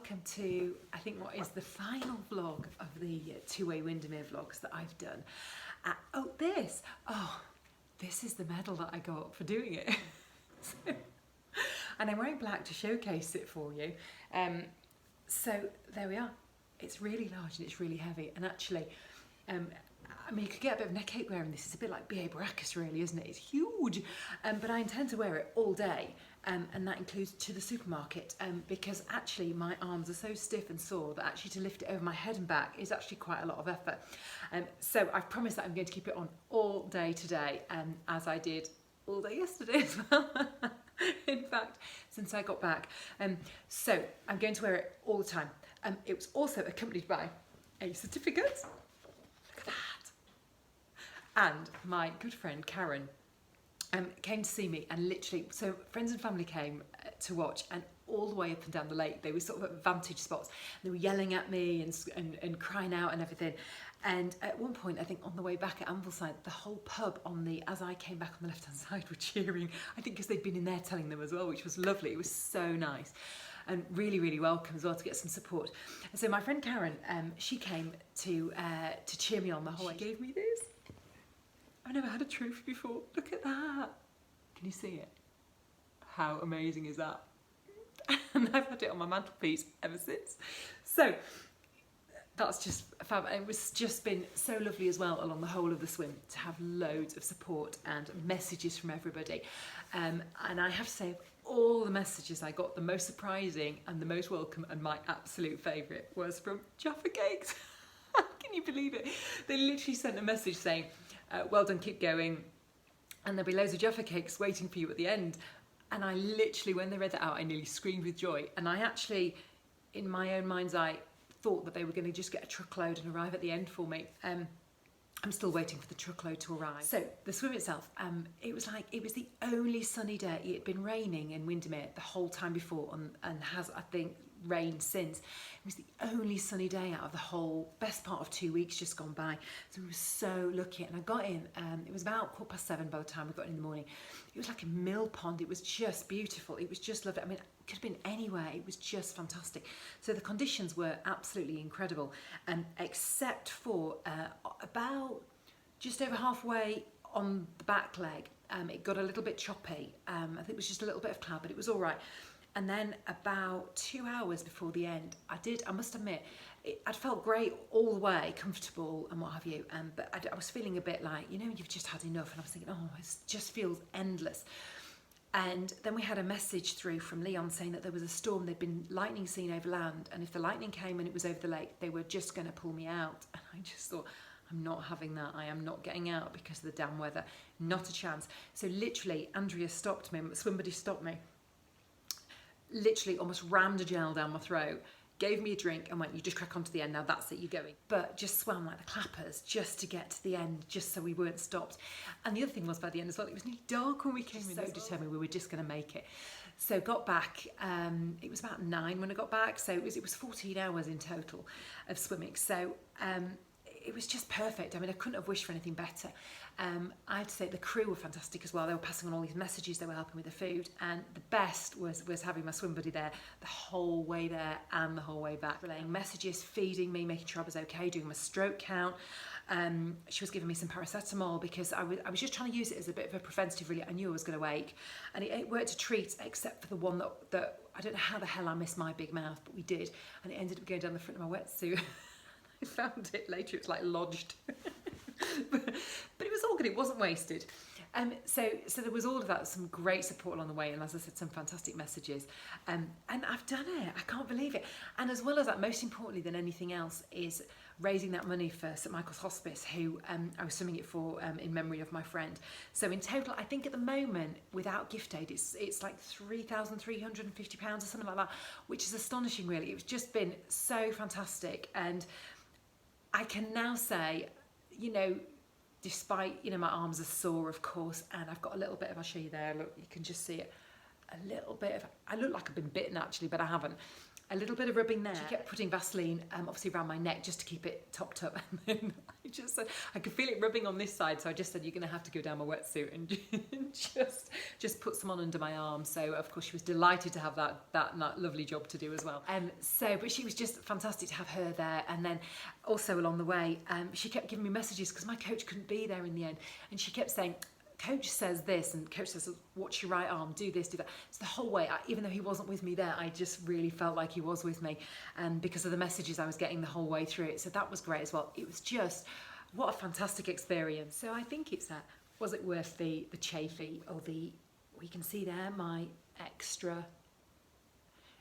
welcome to, I think, what is the final vlog of the Way Windermere vlogs that I've done. This is the medal that I got for doing it. And I'm wearing black to showcase it for you. So there we are. It's really large and it's really heavy, and actually, I mean, you could get a bit of neck ache wearing this. It's a bit like B.A. Baracus, really, isn't it? It's huge, but I intend to wear it all day, and that includes to the supermarket, because actually my arms are so stiff and sore that actually to lift it over my head and back is actually quite a lot of effort. So I've promised that I'm going to keep it on all day today, as I did all day yesterday as well. In fact, since I got back. So I'm going to wear it all the time. It was also accompanied by a certificate. Look at that. And my good friend Karen came to see me, and literally, so friends and family came to watch, and all the way up and down the lake, they were sort of at vantage spots. They were yelling at me and crying out and everything. And at one point, I think on the way back at Ambleside, the whole pub as I came back on the left-hand side were cheering. I think because they'd been in there telling them as well, which was lovely. It was so nice and really, really welcome as well to get some support. And so my friend Karen, she came to cheer me on the whole way. She gave me this. I've never had a trophy before. Look at that. Can you see it? How amazing is that? And I've had it on my mantelpiece ever since. So that's just fab. And it was just been so lovely as well along the whole of the swim to have loads of support and messages from everybody. And I have to say, of all the messages I got, the most surprising and the most welcome and my absolute favourite was from Jaffa Cakes. Can you believe it? They literally sent a message saying, well done, keep going, and there'll be loads of Jaffa Cakes waiting for you at the end. And I literally, when they read that out, I nearly screamed with joy. And I actually, in my own mind's eye, thought that they were going to just get a truckload and arrive at the end for me. I'm still waiting for the truckload to arrive. So the swim itself, it was the only sunny day. It had been raining in Windermere the whole time before, and has, I think, rained since. It was the only sunny day out of the whole best part of 2 weeks just gone by. So we were so lucky. And I got in, it was about 7:15 by the time we got in the morning. It was like a mill pond. It was just beautiful. It was just lovely. I mean, it could have been anywhere. It was just fantastic. So the conditions were absolutely incredible, except for about just over halfway on the back leg, it got a little bit choppy. I think it was just a little bit of cloud, but it was all right. And then about 2 hours before the end, I must admit, I'd felt great all the way, comfortable and what have you, but I was feeling a bit like, you know, you've just had enough, and I was thinking, oh, it just feels endless. And then we had a message through from Leon saying that there was a storm, there'd been lightning seen over land, and if the lightning came and it was over the lake, they were just going to pull me out. And I just thought, I'm not having that. I am not getting out because of the damn weather. Not a chance. So literally, Andrea stopped me, swim buddy stopped me, literally almost rammed a gel down my throat, gave me a drink and went, you just crack on to the end, now that's it, you're going. But just swam like the clappers just to get to the end, just so we weren't stopped. And the other thing was, by the end as well, it was nearly dark when we came in. So determined we were just going to make it. So got back, it was about 9 when I got back, so it was 14 hours in total of swimming. So it was just perfect. I mean, I couldn't have wished for anything better. I have to say the crew were fantastic as well. They were passing on all these messages, they were helping with the food, and the best was having my swim buddy there the whole way there and the whole way back, relaying messages, feeding me, making sure I was okay, doing my stroke count. She was giving me some paracetamol because I was just trying to use it as a bit of a preventative, really. I knew I was going to wake, and it worked a treat, except for the one that I don't know how the hell I missed my big mouth, but we did, and it ended up going down the front of my wetsuit. I found it later, it's like lodged. but it was all good, it wasn't wasted. So there was all of that, some great support along the way, and as I said, some fantastic messages. And I've done it, I can't believe it. And as well as that, most importantly than anything else, is raising that money for St Michael's Hospice, who I was swimming it for in memory of my friend. So in total, I think at the moment, without gift aid, it's like £3,350 or something like that, which is astonishing, really. It's just been so fantastic. And I can now say, you know, despite, you know, my arms are sore, of course, and I've got a little bit of, I'll show you there, look, you can just see it, a little bit of, I look like I've been bitten actually, but I haven't. a little bit of rubbing there. She kept putting Vaseline obviously around my neck just to keep it topped up, and then I just said, I could feel it rubbing on this side, so I just said, you're going to have to go down my wetsuit and just put some on under my arm. So of course she was delighted to have that lovely job to do as well. But she was just fantastic to have her there. And then also along the way, she kept giving me messages because my coach couldn't be there in the end, and she kept saying, coach says this, and coach says, watch your right arm, do this, do that. So the whole way, even though he wasn't with me there, I just really felt like he was with me, and because of the messages I was getting the whole way through it. So that was great as well. It was just, what a fantastic experience. So I think it's that, was it worth the chafy, or we can see there my extra,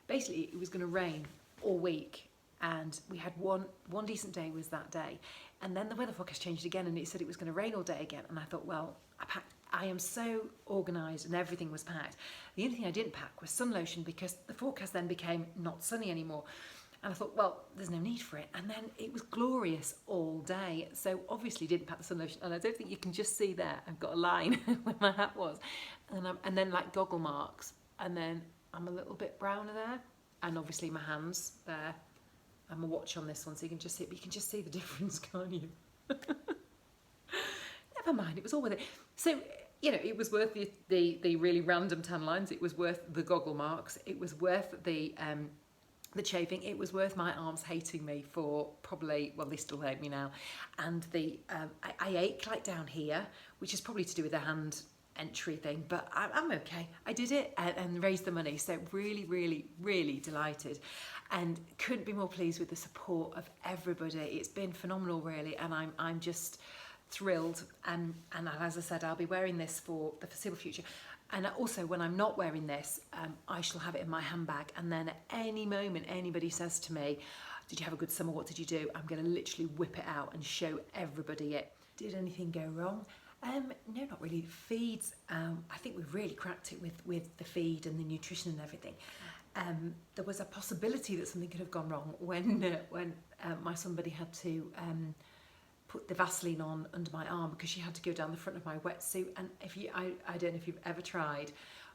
basically it was going to rain all week, and we had one decent day was that day, and then the weather forecast changed again, and it said it was going to rain all day again. And I thought, well, I am so organised, and everything was packed. The only thing I didn't pack was sun lotion, because the forecast then became not sunny anymore. And I thought, well, there's no need for it. And then it was glorious all day. So obviously didn't pack the sun lotion. And I don't think you can just see there, I've got a line where my hat was. And then like goggle marks. And then I'm a little bit browner there. And obviously my hands there. And my watch on this one, so you can just see it. But you can just see the difference, can't you? Never mind, it was all worth it. So, you know, it was worth the really random tan lines. It was worth the goggle marks. It was worth the chafing. It was worth my arms hating me for probably, well, they still hate me now. And I ache like down here, which is probably to do with the hand entry thing, but I'm okay. I did it and raised the money. So really, really, really delighted, and couldn't be more pleased with the support of everybody. It's been phenomenal, really, and I'm just thrilled. And as I said, I'll be wearing this for the foreseeable future. And also, when I'm not wearing this, I shall have it in my handbag. And then at any moment anybody says to me, did you have a good summer? What did you do? I'm going to literally whip it out and show everybody it. Did anything go wrong? No, not really. The feeds, I think we've really cracked it with the feed and the nutrition and everything. There was a possibility that something could have gone wrong when my somebody had to put the Vaseline on under my arm, because she had to go down the front of my wetsuit. And I don't know if you've ever tried,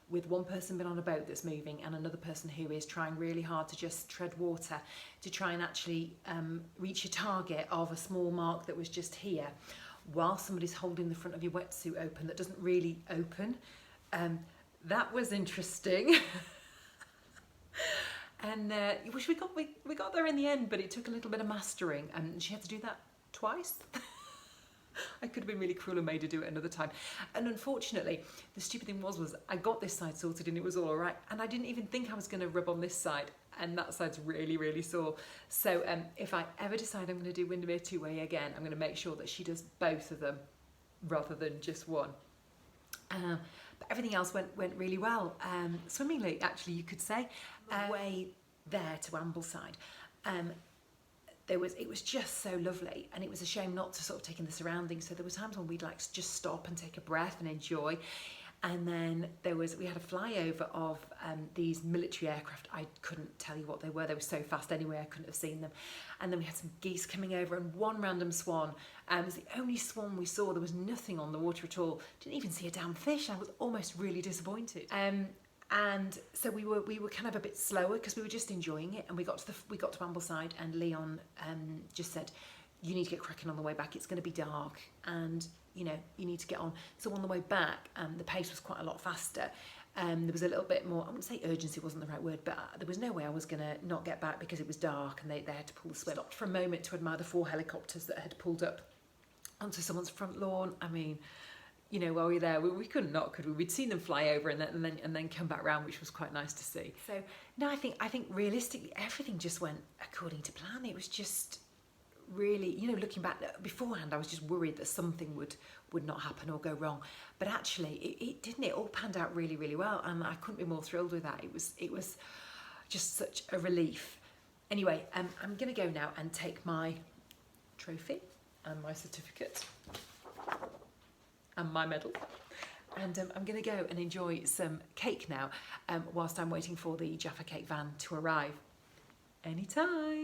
with one person been on a boat that's moving and another person who is trying really hard to just tread water to try and actually reach a target of a small mark that was just here, while somebody's holding the front of your wetsuit open that doesn't really open. That was interesting. And we got there in the end, but it took a little bit of mastering, and she had to do that twice. I could have been really cruel and made her do it another time. And unfortunately, the stupid thing was I got this side sorted and it was all right, and I didn't even think I was going to rub on this side, and that side's really, really sore. So if I ever decide I'm going to do Windermere two-way again, I'm going to make sure that she does both of them rather than just one. But everything else went really well. Swimmingly, actually, you could say. Way there to Ambleside, it was just so lovely, and it was a shame not to sort of take in the surroundings. So there were times when we'd like just stop and take a breath and enjoy. And then we had a flyover of these military aircraft. I couldn't tell you what they were. They were so fast anyway, I couldn't have seen them. And then we had some geese coming over, and one random swan. It was the only swan we saw. There was nothing on the water at all. Didn't even see a damn fish. I was almost really disappointed. And so we were kind of a bit slower because we were just enjoying it. And we got to Ambleside, and Leon just said, you need to get cracking on the way back. It's going to be dark, and you need to get on. So on the way back, the pace was quite a lot faster. There was a little bit more, I wouldn't say urgency wasn't the right word, but there was no way I was going to not get back because it was dark and they had to pull the swim. Stopped for a moment to admire the 4 helicopters that had pulled up onto someone's front lawn. I mean, while we were there, we couldn't not, could we? We'd seen them fly over and then come back round, which was quite nice to see. So no, I think realistically everything just went according to plan. It was just really, looking back beforehand, I was just worried that something would not happen or go wrong. But actually, it didn't. It all panned out really, really well, and I couldn't be more thrilled with that. It was just such a relief. Anyway, I'm going to go now and take my trophy and my certificate and my medal, and I'm going to go and enjoy some cake now, whilst I'm waiting for the Jaffa Cake van to arrive. Anytime.